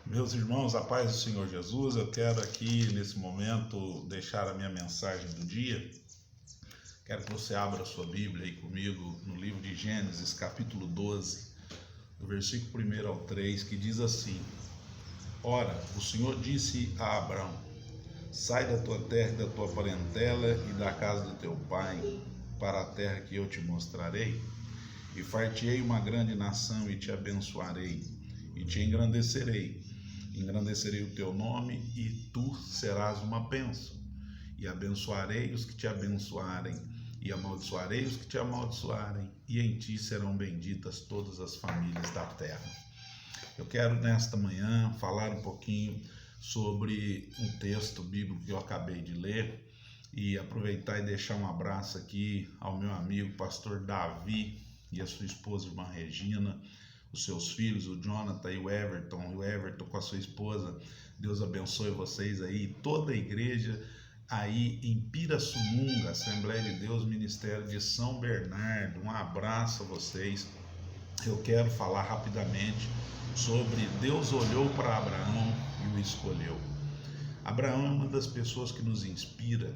Meus irmãos, a paz do Senhor Jesus, eu quero aqui nesse momento deixar a minha mensagem do dia. Quero que você abra a sua Bíblia aí comigo no livro de Gênesis, capítulo 12, do versículo 1 ao 3, que diz assim: Ora, o Senhor disse a Abrão: Sai da tua terra e da tua parentela e da casa do teu pai, para a terra que eu te mostrarei, e far-te-ei uma grande nação e te abençoarei, e te engrandecerei o teu nome, e tu serás uma bênção. E abençoarei os que te abençoarem, e amaldiçoarei os que te amaldiçoarem, e em ti serão benditas todas as famílias da terra. Eu quero nesta manhã falar um pouquinho sobre um texto bíblico que eu acabei de ler, e aproveitar e deixar um abraço aqui ao meu amigo pastor Davi e a sua esposa irmã Regina, os seus filhos, o Jonathan e o Everton com a sua esposa. Deus abençoe vocês aí, toda a igreja aí em Pirassununga, Assembleia de Deus, Ministério de São Bernardo. Um abraço a vocês. Eu quero falar rapidamente sobre Deus olhou para Abraão e o escolheu. Abraão é uma das pessoas que nos inspira.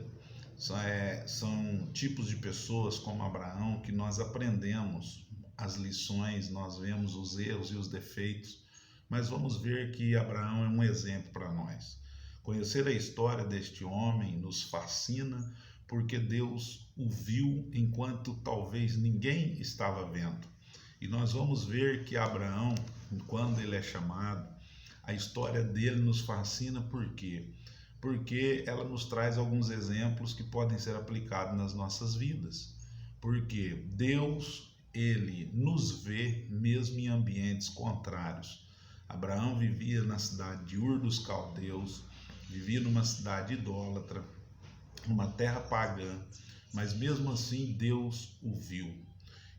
São tipos de pessoas como Abraão que nós aprendemos as lições, nós vemos os erros e os defeitos, mas vamos ver que Abraão é um exemplo para nós. Conhecer a história deste homem nos fascina, porque Deus o viu enquanto talvez ninguém estava vendo. E nós vamos ver que Abraão, quando ele é chamado, a história dele nos fascina. Por quê? Porque ela nos traz alguns exemplos que podem ser aplicados nas nossas vidas. Porque Deus, ele nos vê mesmo em ambientes contrários. Abraão vivia na cidade de Ur dos Caldeus, vivia numa cidade idólatra, numa terra pagã, mas mesmo assim Deus o viu.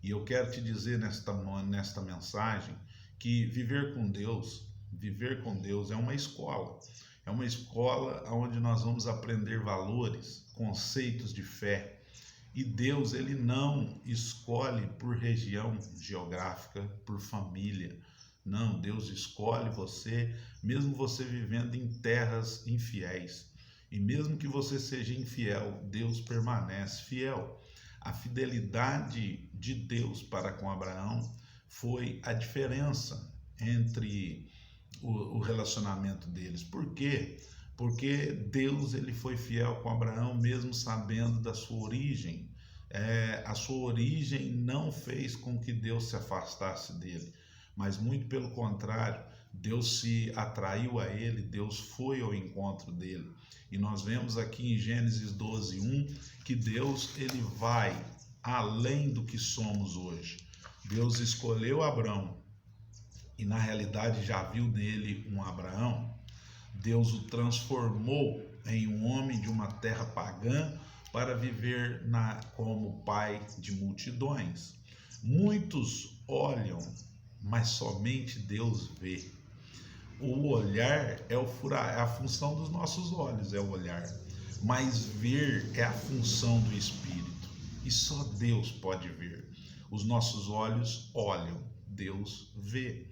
E eu quero te dizer nesta mensagem que viver com Deus é uma escola. É uma escola onde nós vamos aprender valores, conceitos de fé. E Deus, ele não escolhe por região geográfica, por família. Não, Deus escolhe você, mesmo você vivendo em terras infiéis. E mesmo que você seja infiel, Deus permanece fiel. A fidelidade de Deus para com Abraão foi a diferença entre o relacionamento deles. Por quê? Porque Deus, ele foi fiel com Abraão mesmo sabendo da sua origem. A sua origem não fez com que Deus se afastasse dele, mas muito pelo contrário, Deus se atraiu a ele, Deus foi ao encontro dele. E nós vemos aqui em Gênesis 12:1 que Deus, ele vai além do que somos hoje. Deus escolheu Abraão e na realidade já viu nele um Abraão. Deus o transformou em um homem de uma terra pagã para viver como pai de multidões. Muitos olham, mas somente Deus vê. O olhar é a função dos nossos olhos, é o olhar. Mas ver é a função do Espírito. E só Deus pode ver. Os nossos olhos olham, Deus vê.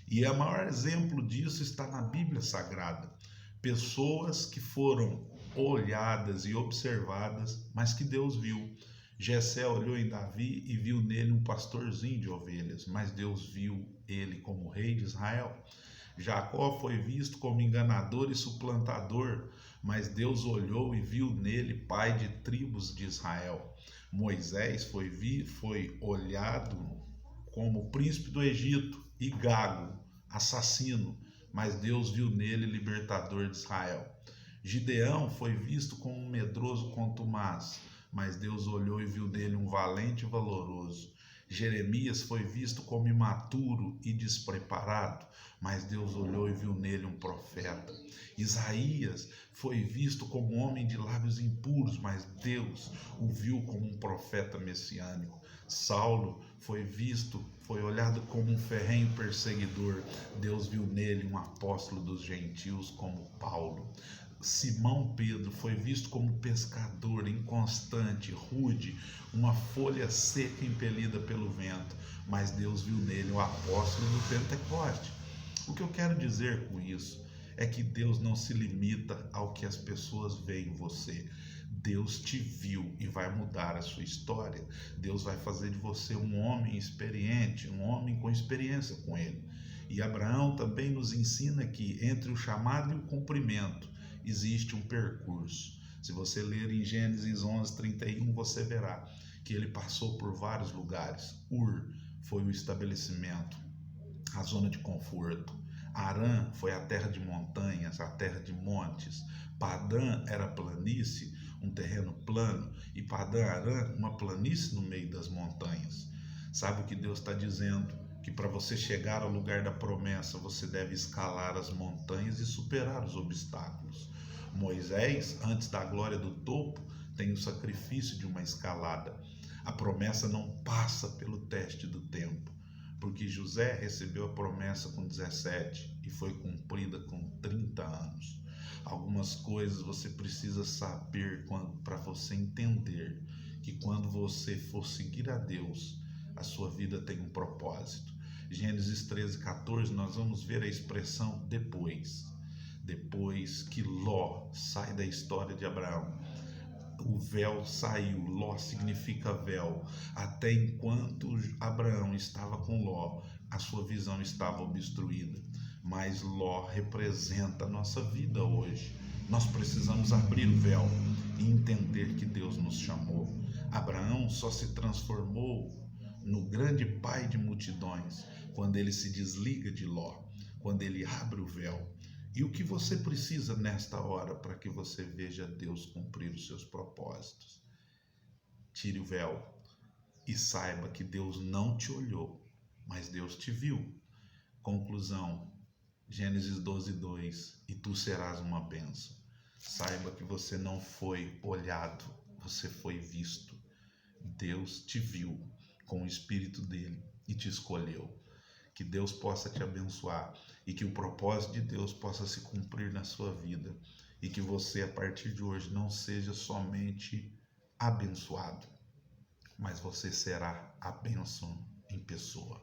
E o maior exemplo disso está na Bíblia Sagrada. Pessoas que foram olhadas e observadas, mas que Deus viu. Jessé olhou em Davi e viu nele um pastorzinho de ovelhas, mas Deus viu ele como rei de Israel. Jacó foi visto como enganador e suplantador, mas Deus olhou e viu nele pai de tribos de Israel. Moisés foi olhado como príncipe do Egito e gago, assassino, mas Deus viu nele libertador de Israel. Gideão foi visto como um medroso contumaz, mas Deus olhou e viu nele um valente e valoroso. Jeremias foi visto como imaturo e despreparado, mas Deus olhou e viu nele um profeta. Isaías foi visto como um homem de lábios impuros, mas Deus o viu como um profeta messiânico. Saulo foi olhado como um ferrenho perseguidor. Deus viu nele um apóstolo dos gentios como Paulo. Simão Pedro foi visto como pescador inconstante, rude, uma folha seca impelida pelo vento, mas Deus viu nele o apóstolo do Pentecoste. O que eu quero dizer com isso é que Deus não se limita ao que as pessoas veem em você. Deus te viu e vai mudar a sua história. Deus vai fazer de você um homem experiente, um homem com experiência com Ele. E Abraão também nos ensina que entre o chamado e o cumprimento existe um percurso. Se você ler em Gênesis 11:31, você verá que ele passou por vários lugares. Ur foi o estabelecimento, a zona de conforto. Harã foi a terra de montanhas, a terra de montes. Padã era planície, um terreno plano, e Padã-Arã, uma planície no meio das montanhas. Sabe o que Deus está dizendo? Que para você chegar ao lugar da promessa, você deve escalar as montanhas e superar os obstáculos. Moisés, antes da glória do topo, tem o sacrifício de uma escalada. A promessa não passa pelo teste do tempo, porque José recebeu a promessa com 17 e foi cumprida com 30 anos. Algumas coisas você precisa saber para você entender que quando você for seguir a Deus, a sua vida tem um propósito. Gênesis 13:14, nós vamos ver a expressão depois. Depois que Ló sai da história de Abraão, o véu saiu. Ló significa véu. Até enquanto Abraão estava com Ló, a sua visão estava obstruída. Mas Ló representa a nossa vida hoje. Nós precisamos abrir o véu e entender que Deus nos chamou. Abraão só se transformou no grande pai de multidões quando ele se desliga de Ló, quando ele abre o véu. E o que você precisa nesta hora para que você veja Deus cumprir os seus propósitos? Tire o véu e saiba que Deus não te olhou, mas Deus te viu. Conclusão, Gênesis 12:2, e tu serás uma bênção. Saiba que você não foi olhado, você foi visto. Deus te viu com o Espírito dele e te escolheu. Que Deus possa te abençoar e que o propósito de Deus possa se cumprir na sua vida e que você, a partir de hoje, não seja somente abençoado, mas você será a bênção em pessoa.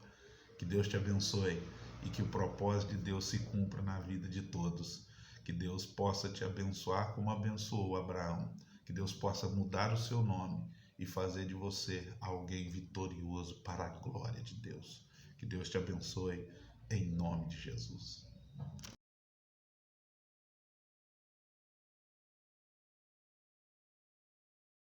Que Deus te abençoe e que o propósito de Deus se cumpra na vida de todos. Que Deus possa te abençoar como abençoou Abraão. Que Deus possa mudar o seu nome e fazer de você alguém vitorioso para a glória de Deus. Que Deus te abençoe em nome de Jesus.